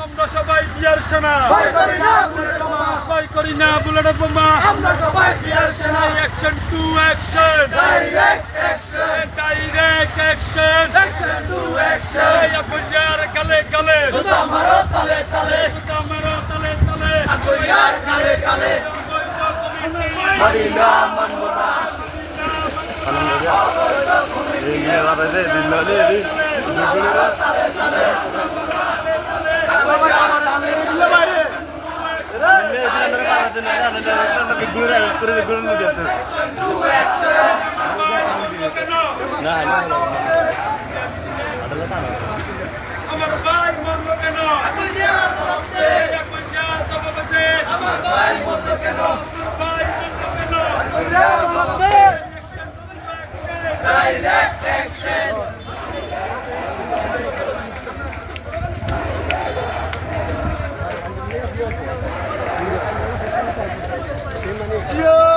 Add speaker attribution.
Speaker 1: আমরা সবাই জিয়ার সেনা ভয় করি না বুলেট বোমা আমরা সবাই জিয়ার সেনা action to action direct action to action আগুয়ার গালে গালে মারো তালে তালে আগুয়ার গালে গালে মারিনা মানবনা আমার ভাই মরল কেন আমার ভাই মরল কেন ডাইরেক্ট অ্যাকশন Yeah!